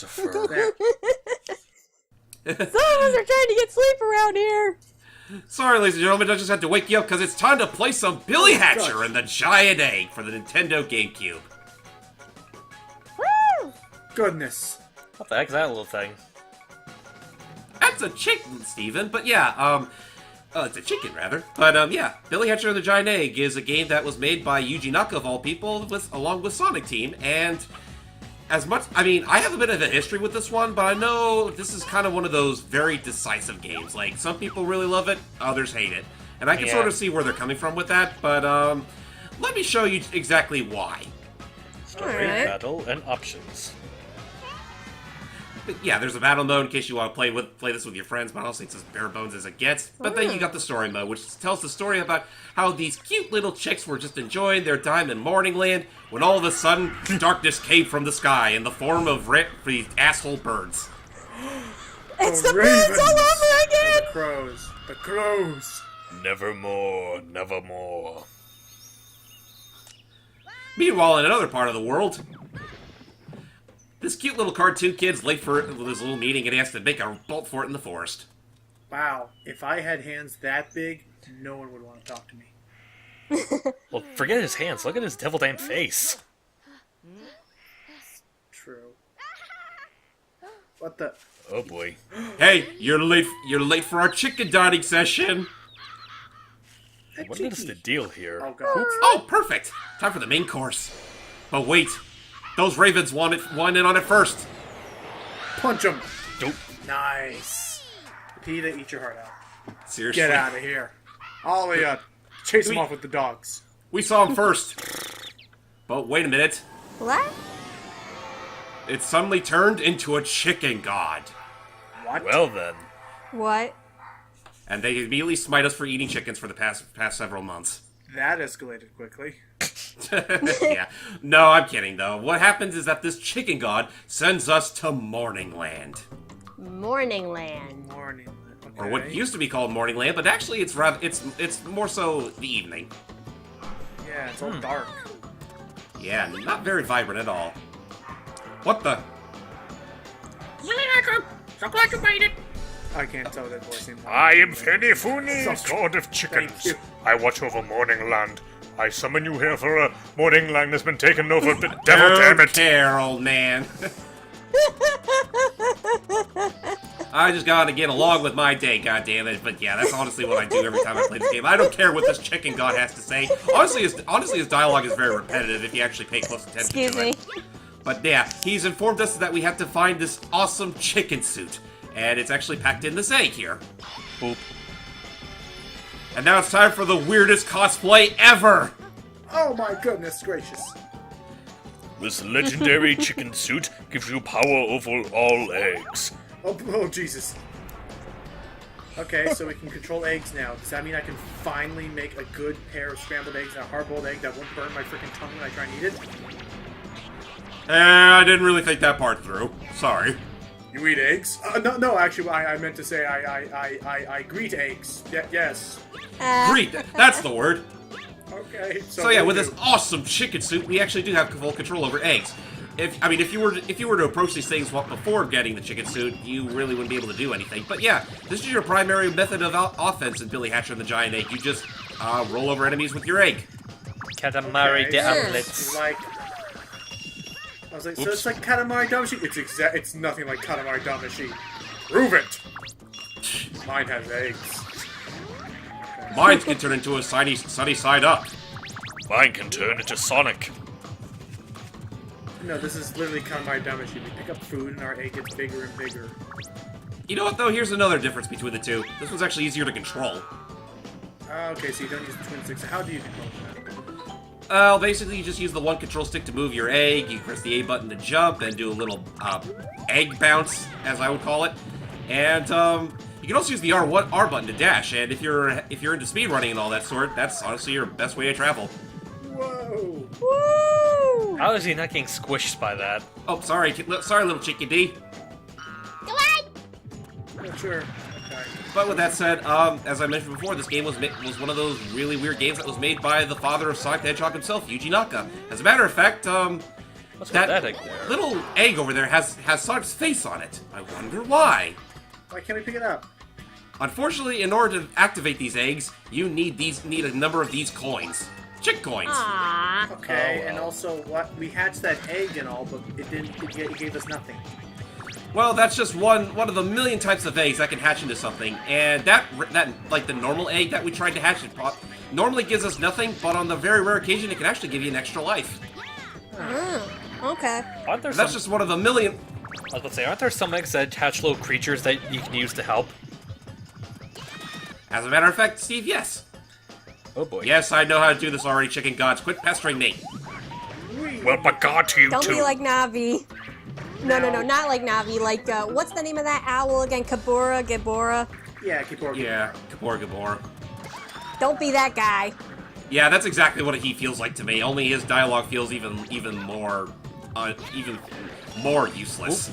Lucifer. Some of us are trying to get sleep around here. Sorry, ladies and gentlemen, I just had to wake you up because it's time to play some Billy Hatcher and the Giant Egg for the Nintendo GameCube. Woo! Goodness. What the heck is that little thing? That's a chicken, Steven, but yeah, it's a chicken, rather. But, yeah, Billy Hatcher and the Giant Egg is a game that was made by Yuji Naka, of all people, along with Sonic Team, and as much, I mean, I have a bit of a history with this one, but I know this is kind of one of those very decisive games. Like, some people really love it, others hate it. And I can sort of see where they're coming from with that, but, let me show you exactly why. Story, Alright. battle, and options. But yeah, there's a battle mode in case you want to play this with your friends, but honestly it's as bare bones as it gets. But then you got the story mode, which tells the story about how these cute little chicks were just enjoying their time in Morningland when all of a sudden darkness came from the sky in the form of these asshole birds. It's the birds all over again! The crows. The crows. Nevermore, nevermore. Meanwhile, in another part of the world, this cute little cartoon kid's late for his little meeting and he has to make a bolt for it in the forest. Wow. If I had hands that big, no one would want to talk to me. Well, forget his hands. Look at his devil-damn face. True. What the? Oh boy. Hey, you're late for our chicken dining session. What is the deal here? Oh god. Oh, perfect. Time for the main course. But wait, those ravens want in on it first. Punch him. Nope. Nice. PETA, eat your heart out. Seriously. Get out of here. All the way up. Chase him off with the dogs. We saw him first. But wait a minute. What? It suddenly turned into a chicken god. What? Well then. What? And they immediately smite us for eating chickens for the past several months. That escalated quickly. Yeah. No, I'm kidding, though. What happens is that this chicken god sends us to Morningland. Morningland. Morning. Okay. Or what used to be called Morningland, but actually it's more so the evening. Yeah, it's all dark. Yeah, not very vibrant at all. What the? So glad you made it. I can't tell that voice anymore. I am Fenifuni, So- god of Thank chickens. you. I watch over Morningland. I summon you here for a Morningland has been taken over. Devil damn Don't it! care, old man. I just gotta get along with my day, goddammit. But yeah, that's honestly what I do every time I play this game. I don't care what this chicken god has to say. Honestly, his dialogue is very repetitive if you actually pay close attention Excuse to me. it. But yeah, he's informed us that we have to find this awesome chicken suit. And it's actually packed in this egg here. Boop. And now it's time for the weirdest cosplay ever! Oh my goodness gracious. This legendary chicken suit gives you power over all eggs. Oh Jesus. Okay, so we can control eggs now. Does that mean I can finally make a good pair of scrambled eggs and a hard-boiled egg that won't burn my freaking tongue when I try and eat it? I didn't really think that part through. Sorry. You eat eggs? No, actually, I meant to say I greet eggs. Yes. Great, that's the word. Okay. So yeah, with this awesome chicken suit, we actually do have full control over eggs. If you were to approach these things before getting the chicken suit, you really wouldn't be able to do anything. But yeah, this is your primary method of offense in Billy Hatcher and the Giant Egg. You just roll over enemies with your egg. Katamari de so omelets. it's like. I was like, so it's like Katamari Damacy? It's nothing like Katamari Damacy. Prove it! Mine has eggs. Mine can turn into a sunny side up. Mine can turn into Sonic. No, this is literally Katamari Damacy. We pick up food and our egg gets bigger and bigger. You know what though? Here's another difference between the two. This one's actually easier to control. Okay, so you don't use the twin sticks. How do you control that? Basically you just use the one control stick to move your egg, you press the A button to jump, and do a little, egg bounce, as I would call it. And, you can also use the R button to dash, and if you're into speed running and all that sort, that's honestly your best way to travel. Whoa! Woo! How is he not getting squished by that? Oh, sorry, little Chicky D. Yeah, sure. Okay. But with that said, as I mentioned before, this game was one of those really weird games that was made by the father of Sonic the Hedgehog himself, Yuji Naka. As a matter of fact, Was What's with that egg there? little egg over there has Sonic's face on it. I wonder why. Why can't we pick it up? Unfortunately, in order to activate these eggs, you need a number of these coins. Chick coins. Aww. Okay, Oh, and wow. also what we hatched that egg and all, but it didn't. It gave us nothing. Well, that's just one of the million types of eggs that can hatch into something, and that like the normal egg that we tried to hatch, it normally gives us nothing, but on the very rare occasion, it can actually give you an extra life. Okay. Aren't there And that's some, just one of the million. I was about to say, aren't there some eggs that hatch little creatures that you can use to help? As a matter of fact, Steve, yes. Oh boy. Yes, I know how to do this already, chicken gods. Quit pestering me. Well, by God to you Don't too. be like Navi. No, not like Navi. Like, what's the name of that owl again? Gabora? Yeah, keep working. Yeah, Gabor. Don't be that guy. Yeah, that's exactly what he feels like to me. Only his dialogue feels even more useless.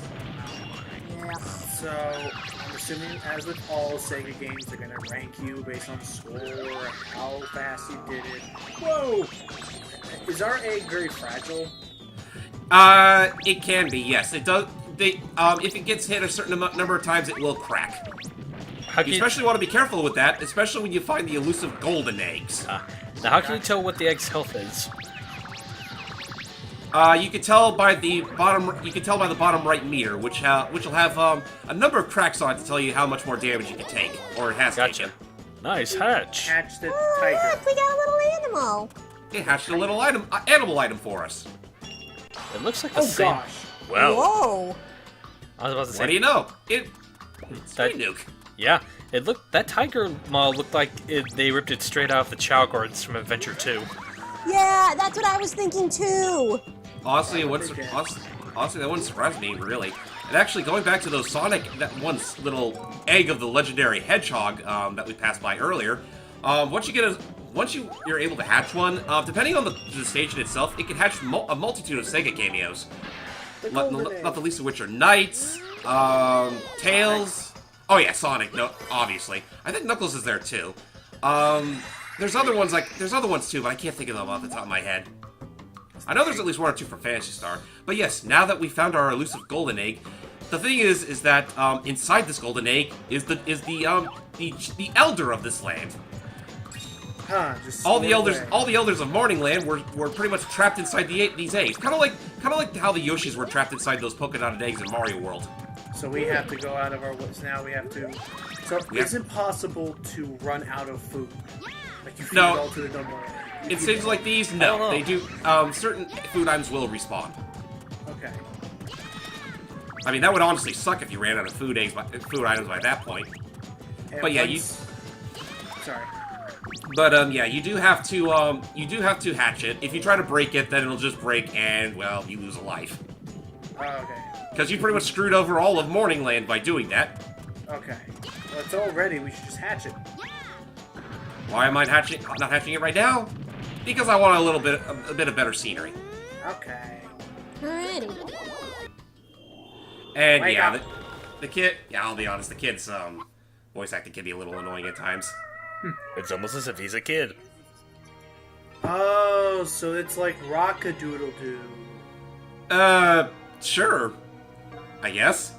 Yeah. So I'm assuming, as with all Sega games, they're gonna rank you based on score, how fast you did it. Whoa! Is our egg very fragile? It can be. Yes, it does. If it gets hit a certain number of times, it will crack. How can You you, especially want to be careful with that, especially when you find the elusive golden eggs. now, how can you tell what the egg's health is? You can tell by the bottom. You can tell by the bottom right meter, which will have a number of cracks on it to tell you how much more damage you can take, or it has Gotcha. taken. Nice hatch. Hatch the Oh, tiger. look, we got a little animal. It hatched a little animal item for us. It looks like the Oh same. gosh. Well, Whoa. I was about to say. What do you know? It's That- Nuke. Yeah, it looked. That tiger model looked like they ripped it straight out of the Chow Gardens from Adventure 2. Yeah, that's what I was thinking too. Honestly, Why it would wouldn't, they honestly, that wouldn't surprise me, really. And actually, going back to those Sonic, that one little egg of the legendary hedgehog that we passed by earlier, once you're able to hatch one, depending on the station itself, it can hatch a multitude of Sega cameos. Not the least of which are Knights, Tails. Oh yeah, Sonic. No, obviously. I think Knuckles is there too. There's other ones too, but I can't think of them off the top of my head. I know there's at least one or two for Phantasy Star. But yes, now that we found our elusive golden egg, the thing is that inside this golden egg is the elder of this land. Huh, just All the swim elders, away. all the elders of Morning Land were pretty much trapped inside these eggs. Kind of like how the Yoshis were trapped inside those polka dotted eggs in Mario World. So we have to go out of our woods now. We have to. So Yeah. is it possible to run out of food? Like you feed No. it all to the dumb one. In stages like these, don't no, know. they do. Certain food items will respawn. Okay. I mean, that would honestly suck if you ran out of food items by that point. And But yeah, Sorry. But yeah, you do have to hatch it. If you try to break it, then it'll just break, and well, you lose a life. Oh, okay. Because you pretty much screwed over all of Morning Land by doing that. Okay. Well, it's all ready. We should just hatch it. Why am I not hatching it right now? Because I want a bit of better scenery. Okay. Alrighty. And Wake yeah, up. the kid. Yeah, I'll be honest. The kid's voice acting can be a little annoying at times. It's almost as if he's a kid. Oh, so it's like Rock-a-Doodle-Doo. Sure. I guess.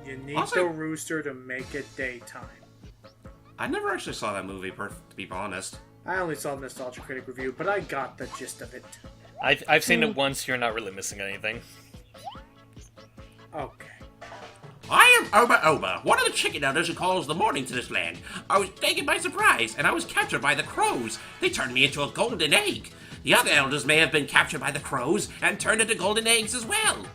You need Also- the rooster to make it daytime. I never actually saw that movie, to be honest. I only saw the Nostalgia Critic review, but I got the gist of it. I've seen it once. You're not really missing anything. Okay. I am Oba, one of the chicken elders who calls the morning to this land. I was taken by surprise, and I was captured by the crows. They turned me into a golden egg. The other elders may have been captured by the crows and turned into golden eggs as well.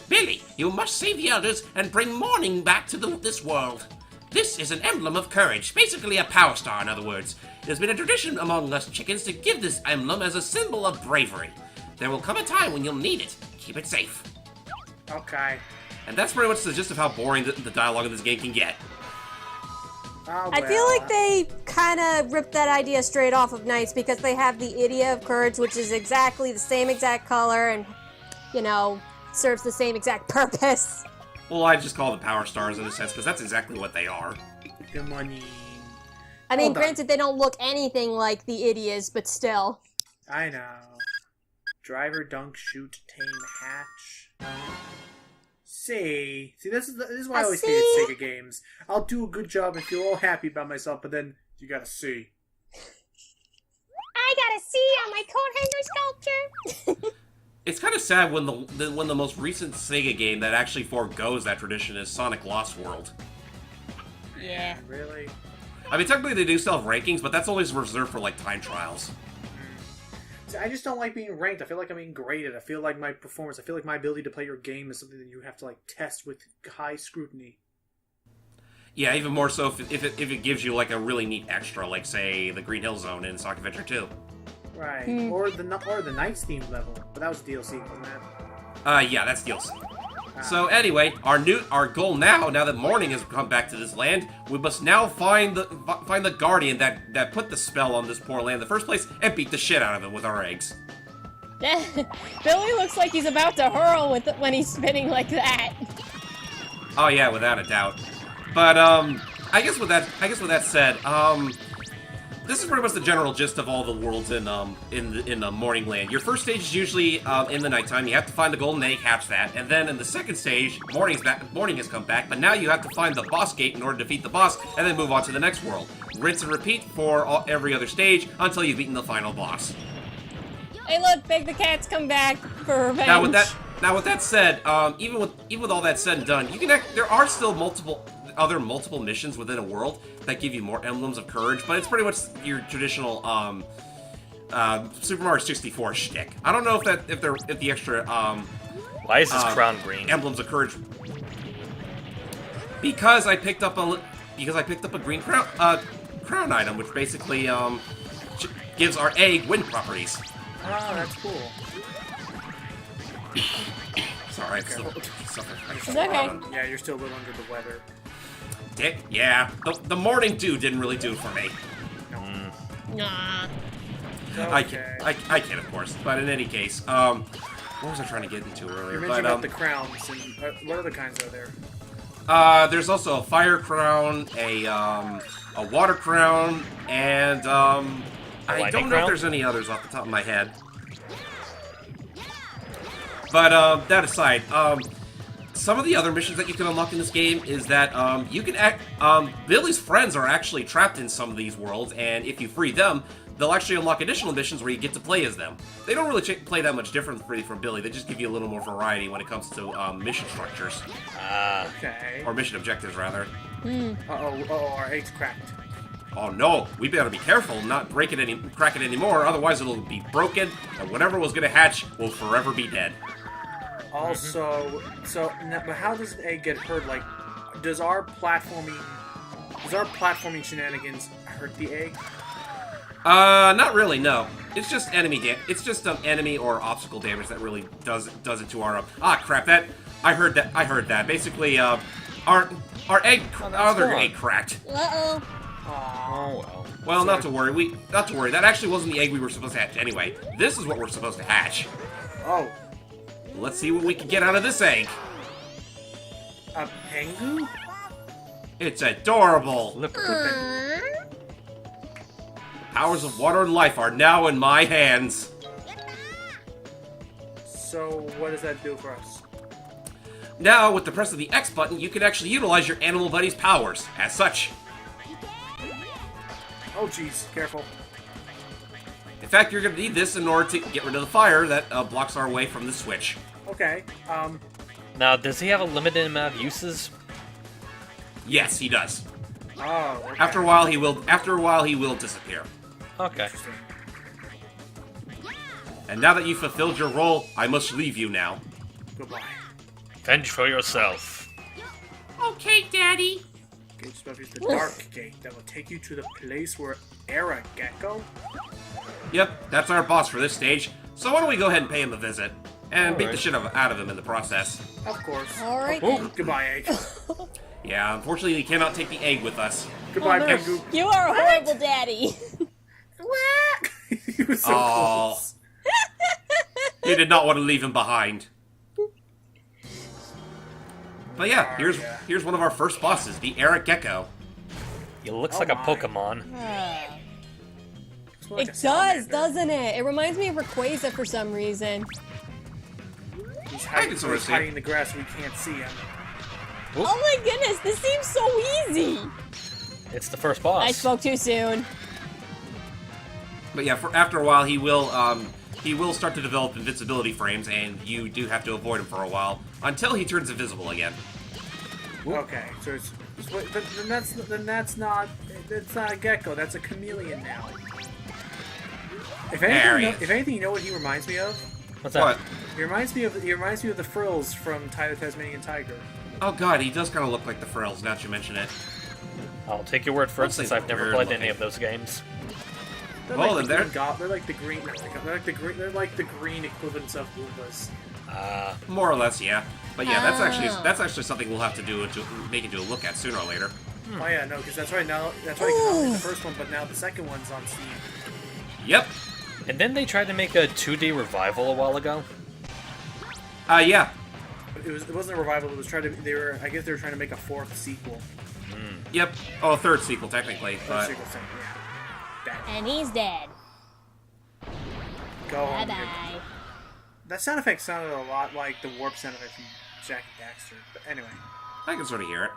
Billy, you must save the elders and bring morning back to this world. This is an emblem of courage, basically a power star, in other words. It has been a tradition among us chickens to give this emblem as a symbol of bravery. There will come a time when you'll need it. Keep it safe. Okay. And that's pretty much the gist of how boring the dialogue in this game can get. Oh, I feel like they kind of ripped that idea straight off of Knights because they have the Idiot of Courage, which is exactly the same exact color and, you know, serves the same exact purpose. Well, I just call them power stars in a sense, because that's exactly what they are. the money. I mean, Hold on. granted, they don't look anything like the Idiots, but still. I know. Driver, dunk, shoot, tame, hatch. See, this is why I always hated Sega games. I'll do a good job and feel all happy about myself, but then you gotta see. I got a C on my coat hanger sculpture. It's kind of sad when the most recent Sega game that actually forgoes that tradition is Sonic Lost World. Yeah. Really? I mean, technically they do still have rankings, but that's always reserved for, like, time trials. See, I just don't like being ranked. I feel like I'm being graded. I feel like my performance, I feel like my ability to play your game is something that you have to, like, test with high scrutiny. Yeah, even more so if it gives you, like, a really neat extra, like, say, the Green Hill Zone in Sonic Adventure 2. Right. Or the Knights themed level. But that was DLC, wasn't that? Yeah, that's DLC. So anyway, our goal now that morning has come back to this land, we must now find the guardian that put the spell on this poor land in the first place and beat the shit out of it with our eggs. Billy looks like he's about to hurl when he's spinning like that. Oh yeah, without a doubt. But I guess with that said, this is pretty much the general gist of all the worlds in Morning Land. Your first stage is usually in the nighttime. You have to find the golden egg, hatch that, and then in the second stage, morning has come back, but now you have to find the boss gate in order to defeat the boss, and then move on to the next world. Rinse and repeat for every other stage until you've beaten the final boss. Hey, look, Big the Cat's come back for revenge. Now with that said, even with all that said and done, there are still multiple missions within a world that give you more emblems of courage, but it's pretty much your traditional Super Mario 64 shtick. I don't know if the extra Why is this crown green? emblems of courage, because I picked up a green crown item, which basically gives our egg wind properties. Oh, that's cool. Sorry, I'm still suffering. It's okay. Yeah, you're still a little under the weather. Yeah, the morning dew didn't really do it for me. Nah. Okay. I can, of course. But in any case, what was I trying to get into earlier? You mentioned about the crowns, and what other kinds are there? There's also a fire crown, a water crown, and I don't know if there's any others off the top of my head. But that aside, some of the other missions that you can unlock in this game is that you can Billy's friends are actually trapped in some of these worlds, and if you free them, they'll actually unlock additional missions where you get to play as them. They don't really play that much differently from Billy. They just give you a little more variety when it comes to mission structures. Okay. Or mission objectives, rather. Uh-oh, our egg's cracked. Oh no, we better be careful and not crack it anymore, otherwise it'll be broken, and whatever was gonna hatch will forever be dead. Also, but how does the egg get hurt? Like, does our platforming shenanigans hurt the egg? Not really, no. It's just enemy or obstacle damage that really does it to our crap. I heard that. Basically, our egg cracked. Uh-oh. Oh well. Well, not to worry. That actually wasn't the egg we were supposed to hatch anyway. This is what we're supposed to hatch. Oh. Let's see what we can get out of this egg. A pengu? It's adorable. Look at the Powers of water and life are now in my hands. So, what does that do for us? Now, with the press of the X button, you can actually utilize your animal buddy's powers. As such. Oh, jeez. Careful. In fact, you're going to need this in order to get rid of the fire that blocks our way from the switch. Okay. Now, does he have a limited amount of uses? Yes, he does. Oh, okay. After a while, he will disappear. Okay. Interesting. And now that you've fulfilled your role, I must leave you now. Goodbye. Fend for yourself. Okay, Daddy. Gate stuff is the dark gate that will take you to the place where Era Gecko. Yep, that's our boss for this stage. So why don't we go ahead and pay him a visit and beat the shit out of him in the process. Of course. All right. Goodbye, egg. Yeah, unfortunately, we cannot take the egg with us. Goodbye, no. Pengu. You are a horrible daddy. He was so Aw. close. He did not want to leave him behind. But yeah, here's one of our first bosses, the Eric Gecko. He looks like a my. Pokemon. like It a does, salamander. doesn't it? It reminds me of Rayquaza for some reason. He's I hiding, can sort of he's see. hiding in the grass so we can't see him. Oop. Oh my goodness, this seems so easy. It's the first boss. I spoke too soon. But yeah, after a while, he will start to develop invincibility frames, and you do have to avoid him for a while until he turns invisible again. Okay, so then that's not a gecko. That's a chameleon now. If anything, you know what he reminds me of? What's that? What? He reminds me of the frills from the Tasmanian Tiger. Oh god, he does kind of look like the Frills, now that you mention it. I'll take your word for it Looks since like I've never weird played looking. any of those games. They're Well, like then they're like the green. They're like the green equivalents of Goombas. More or less, yeah. But yeah, that's actually something we'll have to do to make into a look at sooner or later. Oh yeah, no, because that's right now. That's right. 'Cause I played the first one, but now the second one's on Steam. Yep. And then they tried to make a 2D revival a while ago. Yeah. But it wasn't a revival. It was trying to. I guess they were trying to make a fourth sequel. Yep. Oh, third sequel, technically. Third But sequel thing. Yeah. And he's dead. Go home. Bye-bye. That sound effect sounded a lot like the warp sound effect from Jack and Daxter. But anyway. I can sort of hear it.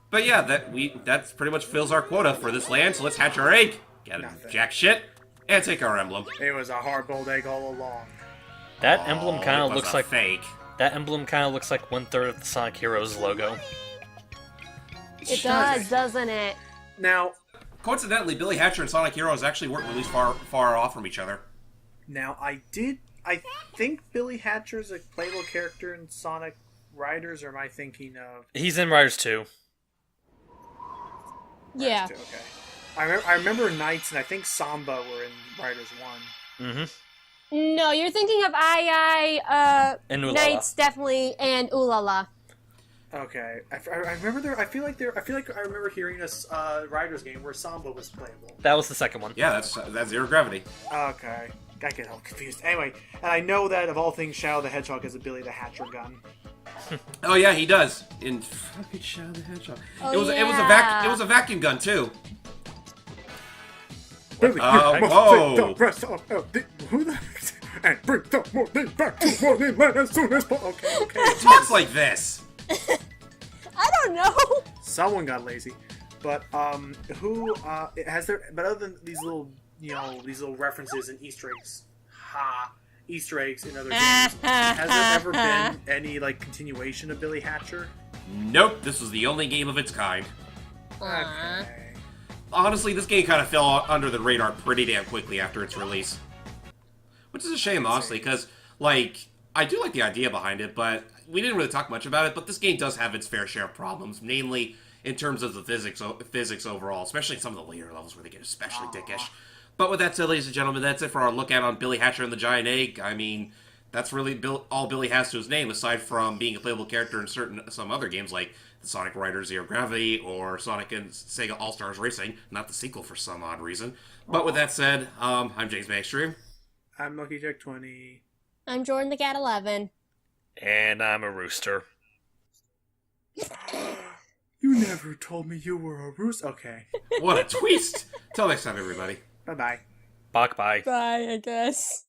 But yeah, that pretty much fills our quota for this land, so let's hatch our egg, get Nothing. jack shit, and take our emblem. It was a hard-boiled egg all along. That emblem Oh, kind it of was looks a like fake. that emblem kind of looks like 1/3 of the Sonic Heroes logo. It does, doesn't it? Now, Coincidentally, Billy Hatcher and Sonic Heroes actually weren't released far off from each other. I think Billy Hatcher's a playable character in Sonic Riders, or am I thinking of... He's in Riders 2. Yeah. Okay. I remember Knights and I think Samba were in Riders 1. Mm-hmm. No, you're thinking of And Ulala. Knights, definitely, and Ulala. Okay. I remember I feel like I remember hearing a Riders game where Samba was playable. That was the second one. Yeah, that's Zero Gravity. Okay. I get all confused. Anyway, and I know that of all things, Shadow the Hedgehog has a Billy the Hatcher gun. Oh yeah, he does. In fucking Shadow the Hedgehog. Oh, it was yeah. it was a vacuum gun too. Billy, whoa. the rest of who the and bring the morning back to morning land as soon as possible. Okay. It talks like this. I don't know. Someone got lazy, but who has there? But other than these little, these little references and Easter eggs, Easter eggs in other games, has there ever been any continuation of Billy Hatcher? Nope, this was the only game of its kind. Aw. Okay. Honestly, this game kind of fell under the radar pretty damn quickly after its release. Which is a shame, honestly, because, I do like the idea behind it, but we didn't really talk much about it, but this game does have its fair share of problems, mainly in terms of the physics overall, especially in some of the later levels where they get especially dickish. But with that said, ladies and gentlemen, that's it for our look at on Billy Hatcher and the Giant Egg. I mean, that's really all Billy has to his name, aside from being a playable character in some other games like the Sonic Riders Zero Gravity or Sonic and Sega All-Stars Racing, not the sequel for some odd reason. But with that said, I'm JamesmanXtreme. I'm Lucky Jack 20. I'm Jordan the Cat 11. And I'm a rooster. You never told me you were a rooster. Okay. What a twist! Till next time, everybody. Bye bye. Bye. Bye, I guess.